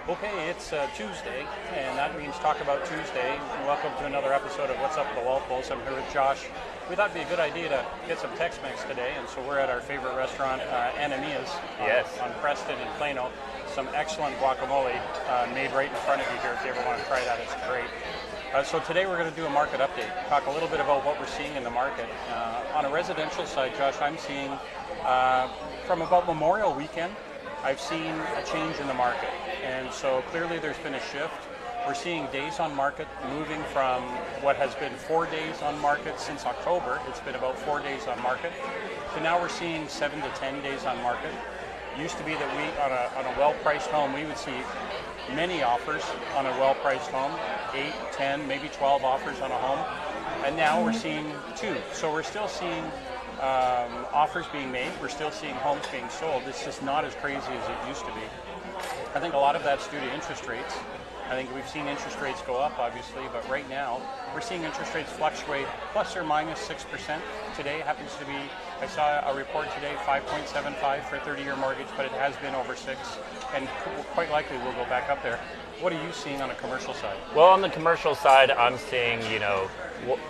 Okay, it's Tuesday, and that means Taco-Bout-It-Tuesday. Welcome to another episode of What's Up with the Walpoles. I'm here with Josh. We thought it'd be a good idea to get some Tex-Mex today, and so we're at our favorite restaurant, Anamia's, on Preston and Plano. Some excellent guacamole made right in front of you here. If you ever want to try that, it's great. So today we're going to do a market update, talk a little bit about what we're seeing in the market. On a residential side, Josh, I'm seeing from about Memorial Weekend, I've seen a change in the market, and so clearly there's been a shift. We're seeing days on market moving from what has been 4 days on market since October. It's been about 4 days on market. So now we're seeing 7 to 10 days on market. Used to be that we, on a well-priced home, we would see many offers on a well-priced home, 8, 10, maybe 12 offers on a home. And now we're seeing 2. So we're still seeing offers being made. We're still seeing homes being sold. It's just not as crazy as it used to be. I think a lot of that's due to interest rates. I think we've seen interest rates go up, obviously, but right now we're seeing interest rates fluctuate plus or minus 6%. Today happens to be, I saw a report today, 5.75 for a 30-year mortgage, but it has been over 6, and quite likely will go back up there. What are you seeing on a commercial side? Well, on the commercial side, I'm seeing,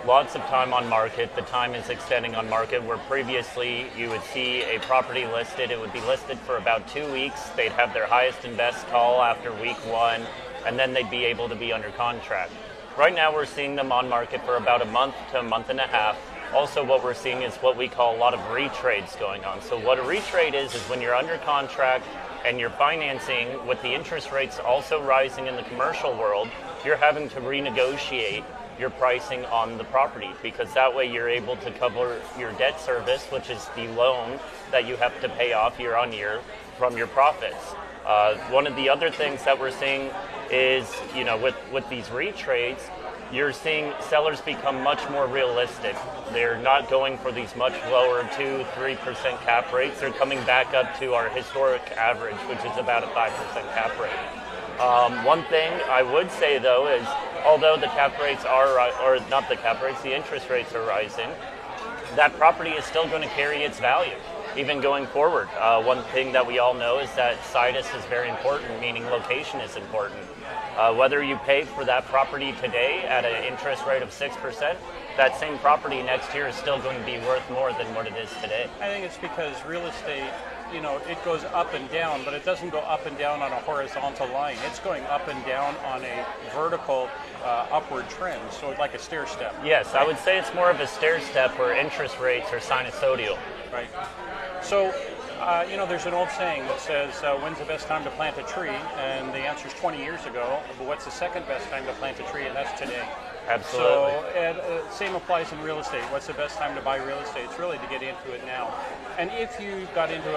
lots of time on market. The time is extending on market, where previously you would see a property listed. It would be listed for about 2 weeks. They'd have their highest and best call after week 1, and then they'd be able to be under contract. Right now we're seeing them on market for about a month to a month and a half. Also, what we're seeing is what we call a lot of retrades going on. So what a retrade is when you're under contract and you're financing, with the interest rates also rising in the commercial world, you're having to renegotiate your pricing on the property, because that way you're able to cover your debt service, which is the loan that you have to pay off year on year from your profits. One of the other things that we're seeing is, with these retrades, you're seeing sellers become much more realistic. They're not going for these much lower 2-3% cap rates. They're coming back up to our historic average, which is about a 5% cap rate. One thing I would say, though, is although the cap rates the interest rates are rising, that property is still going to carry its value, even going forward. One thing that we all know is that situs is very important, meaning location is important. Whether you pay for that property today at an interest rate of 6%, that same property next year is still going to be worth more than what it is today. I think it's because real estate, it goes up and down, but it doesn't go up and down on a horizontal line. It's going up and down on a vertical upward trend, so it's like a stair step. Yes, right? I would say it's more of a stair step where interest rates are sinusoidal. Right. So, there's an old saying that says, when's the best time to plant a tree? And the answer is 20 years ago. But what's the second best time to plant a tree? And that's today. Absolutely. So, same applies in real estate. What's the best time to buy real estate? It's really to get into it now. And if you got into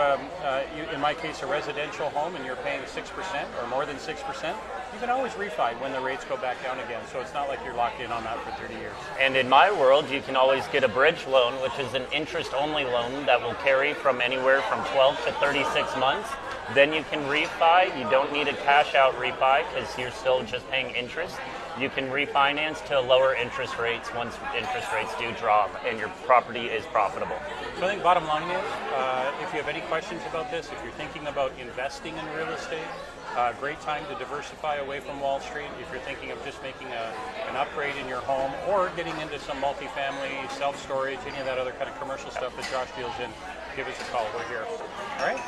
in my case, a residential home, and you're paying 6% or more than 6%, you can always refi when the rates go back down again. So it's not like you're locked in on that for 30 years. And in my world, you can always get a bridge loan, which is an interest-only loan that will carry from anywhere from 12 to 36 months. Then you can refi. You don't need a cash-out refi because you're still just paying interest. You can refinance to lower interest rates once interest rates do drop and your property is profitable. So I think bottom line is, if you have any questions about this, if you're thinking about investing in real estate, great time to diversify away from Wall Street. If you're thinking of just making an upgrade in your home or getting into some multifamily, self-storage, any of that other kind of commercial stuff that Josh deals in, give us a call. We're here. All right?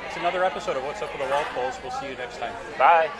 It's another episode of What's Up with the Walpoles. We'll see you next time. Bye.